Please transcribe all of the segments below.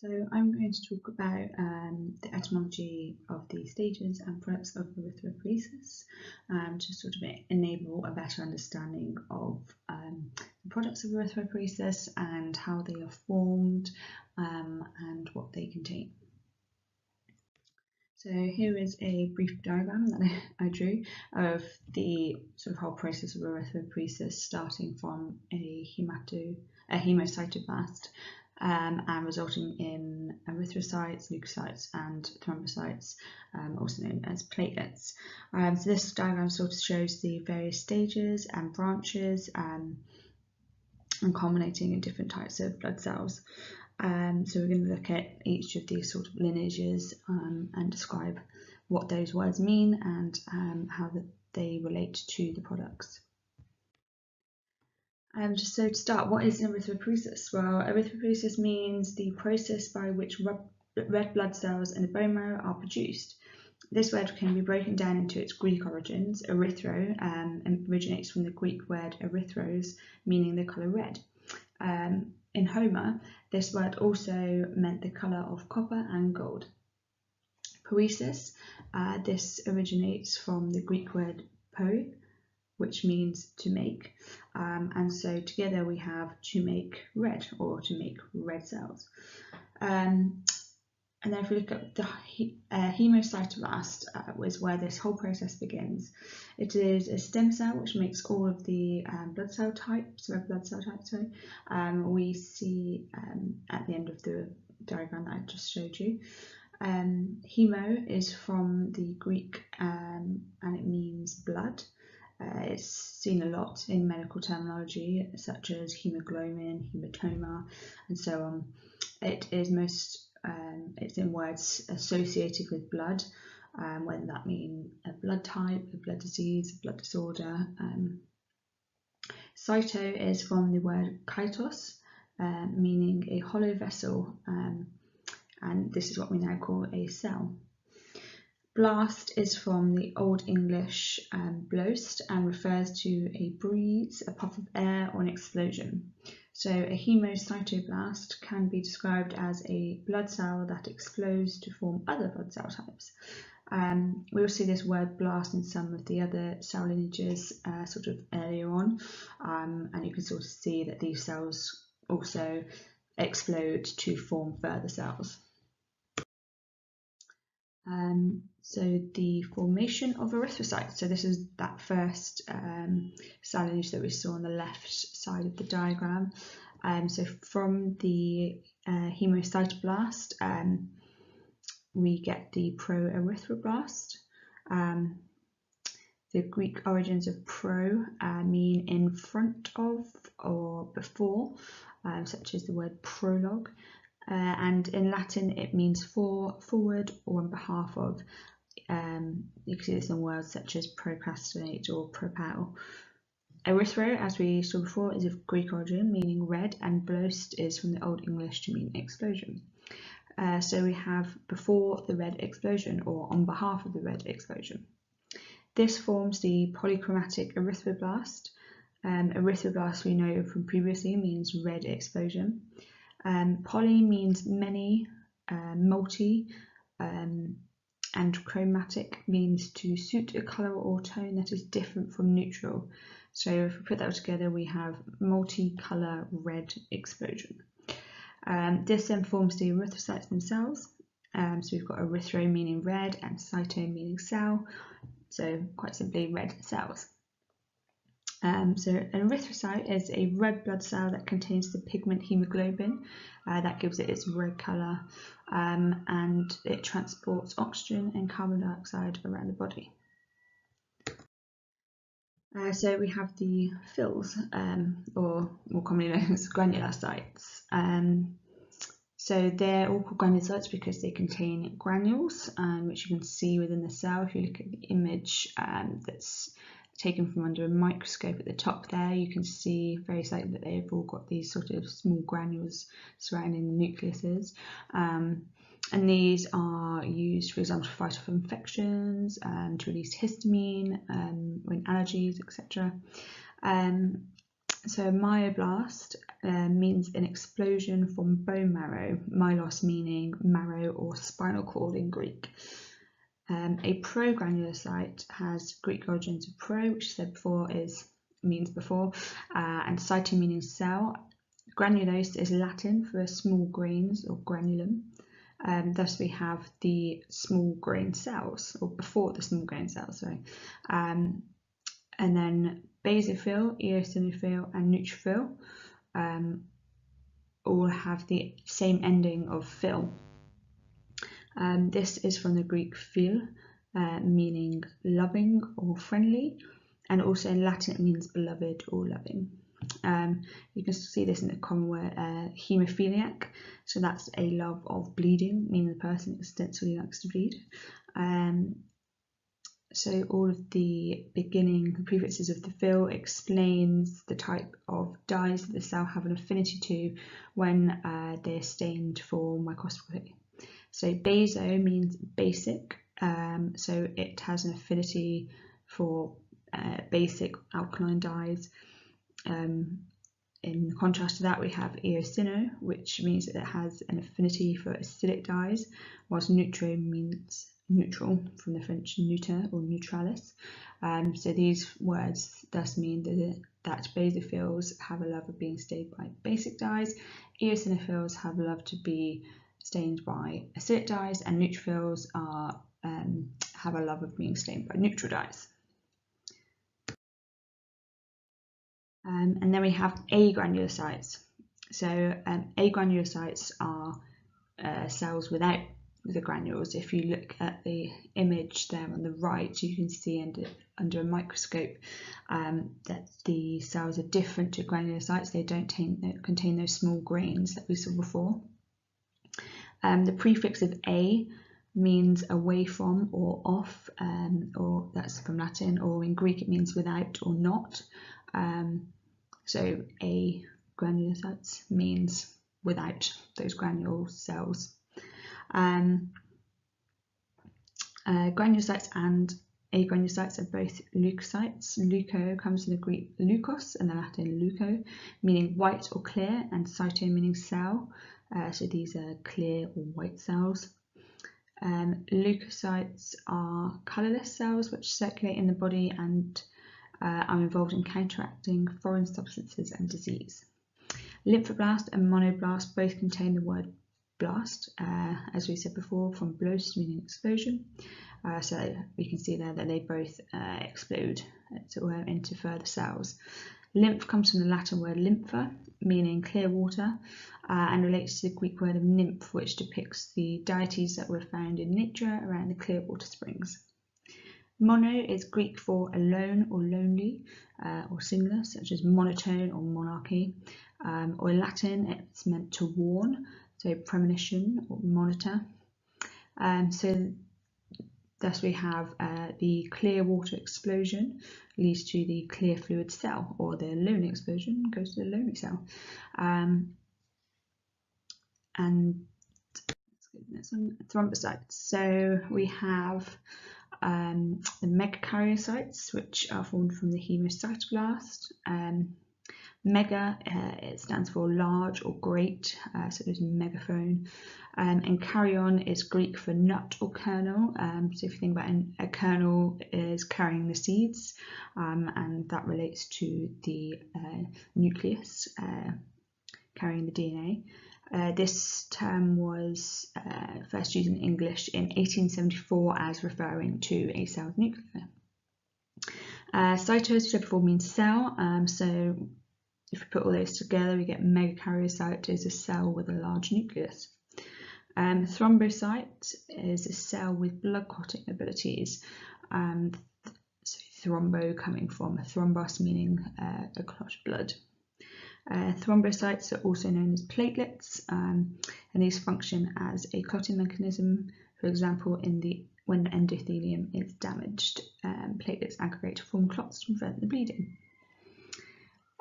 So I'm going to talk about the etymology of the stages and products of erythropoiesis to sort of enable a better understanding of the products of erythropoiesis and how they are formed and what they contain. So here is a brief diagram that I drew of the sort of whole process of erythropoiesis, starting from a hemocytoblast and resulting in erythrocytes, leukocytes and thrombocytes, also known as platelets. So this diagram sort of shows the various stages and branches and culminating in different types of blood cells. So we're going to look at each of these sort of lineages and describe what those words mean and how they relate to the products. Just so to start, what is erythropoiesis? Well, erythropoiesis means the process by which red blood cells in the bone marrow are produced. This word can be broken down into its Greek origins. Erythro originates from the Greek word erythros, meaning the colour red. In Homer, this word also meant the colour of copper and gold. Poiesis, this originates from the Greek word po, which means to make, and so together we have to make red, or to make red cells. And then if we look at the hemocytoblast, was where this whole process begins. It is a stem cell which makes all of the red blood cell types. We see at the end of the diagram that I just showed you. Hemo is from the Greek and it means blood. It's seen a lot in medical terminology such as hemoglobin, hematoma, and so on. It is it's in words associated with blood, whether that mean a blood type, a blood disease, a blood disorder. Cyto is from the word kaitos, meaning a hollow vessel, and this is what we now call a cell. Blast is from the Old English blost and refers to a breeze, a puff of air, or an explosion. So a hemocytoblast can be described as a blood cell that explodes to form other blood cell types. We will see this word blast in some of the other cell lineages sort of earlier on, and you can sort of see that these cells also explode to form further cells. So the formation of erythrocytes. So this is that first cell lineage that we saw on the left side of the diagram. So from the hemocytoblast, we get the proerythroblast. The Greek origins of pro mean in front of or before, such as the word prologue. And in Latin it means forward or on behalf of. You can see this in words such as procrastinate or propel. Erythro, as we saw before, is of Greek origin, meaning red, and blost is from the Old English to mean explosion. So we have before the red explosion or on behalf of the red explosion. This forms the polychromatic erythroblast. Erythroblast, we know from previously, means red explosion. Poly means many, multi, and chromatic means to suit a colour or tone that is different from neutral. So if we put that together, we have multicolour red explosion. This then forms the erythrocytes themselves. So we've got erythro meaning red and cyto meaning cell. So quite simply, red cells. So an erythrocyte is a red blood cell that contains the pigment hemoglobin that gives it its red colour, and it transports oxygen and carbon dioxide around the body. So we have the fills, or more commonly known as granulocytes. So they're all called granulocytes because they contain granules, which you can see within the cell. If you look at the image that's taken from under a microscope at the top there, you can see very slightly that they've all got these sort of small granules surrounding the nucleuses. And these are used, for example, to fight off infections, to release histamine, when allergies, etc. So myoblast means an explosion from bone marrow, myelos meaning marrow or spinal cord in Greek. A progranulocyte has Greek origins of pro, which I said before means before, and cyto meaning cell. Granulose is Latin for small grains or granulum. Thus we have the small grain cells, or before the small grain cells, sorry. And then basophil, eosinophil, and neutrophil all have the same ending of phil. This is from the Greek phil, meaning loving or friendly, and also in Latin it means beloved or loving. You can see this in the common word haemophiliac, so that's a love of bleeding, meaning the person extensively likes to bleed. So all of the beginning prefixes of the phil explains the type of dyes that the cell have an affinity to when they're stained for microscopy. So baso means basic, so it has an affinity for basic alkaline dyes. In contrast to that, we have eosino, which means that it has an affinity for acidic dyes, whilst neutro means neutral, from the French neuter or neutralis. So these words thus mean that basophils have a love of being stained by basic dyes, eosinophils have a love to be stained by acidic dyes, and neutrophils have a love of being stained by neutral dyes. And then we have agranulocytes. So agranulocytes are cells without the granules. If you look at the image there on the right, you can see under a microscope that the cells are different to granulocytes. They don't contain those small grains that we saw before. The prefix of a means away from or off, or that's from Latin, or in Greek it means without or not. So agranulocytes means without those granule cells. Granulocytes and agranulocytes are both leukocytes. Leuko comes from the Greek leukos and the Latin leuko, meaning white or clear, and cyto meaning cell. So these are clear or white cells. Leukocytes are colourless cells which circulate in the body and are involved in counteracting foreign substances and disease. Lymphoblast and monoblast both contain the word blast, as we said before, from blos meaning explosion. So we can see there that they both explode into further cells. Lymph comes from the Latin word lympha, meaning clear water, and relates to the Greek word of nymph, which depicts the deities that were found in nature around the clear water springs. Mono is Greek for alone or lonely, or singular, such as monotone or monarchy, or in Latin it's meant to warn, so premonition or monitor. So thus we have the clear water explosion leads to the clear fluid cell, or the lonely explosion goes to the lonely cell. And let's go to the next one, thrombocytes. So we have the megakaryocytes, which are formed from the hemocytoblast. Mega, it stands for large or great, so there's megaphone. And karyon is Greek for nut or kernel. So if you think about a kernel is carrying the seeds, and that relates to the nucleus carrying the DNA. This term was first used in English in 1874 as referring to a cell's nucleus. Cyto, as we said before, means cell. So if we put all those together, we get megakaryocyte is a cell with a large nucleus. Thrombocyte is a cell with blood clotting abilities. So thrombo coming from thrombos, meaning a clot of blood. Thrombocytes are also known as platelets, and these function as a clotting mechanism. For example, when the endothelium is damaged, platelets aggregate to form clots to prevent the bleeding.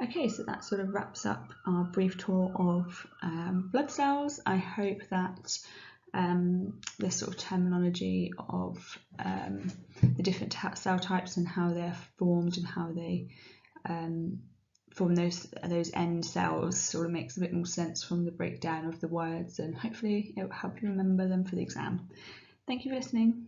Okay, so that sort of wraps up our brief tour of blood cells. I hope that this sort of terminology of the different cell types and how they're formed and how they from those end cells sort of makes a bit more sense from the breakdown of the words, and hopefully it will help you remember them for the exam. Thank you for listening.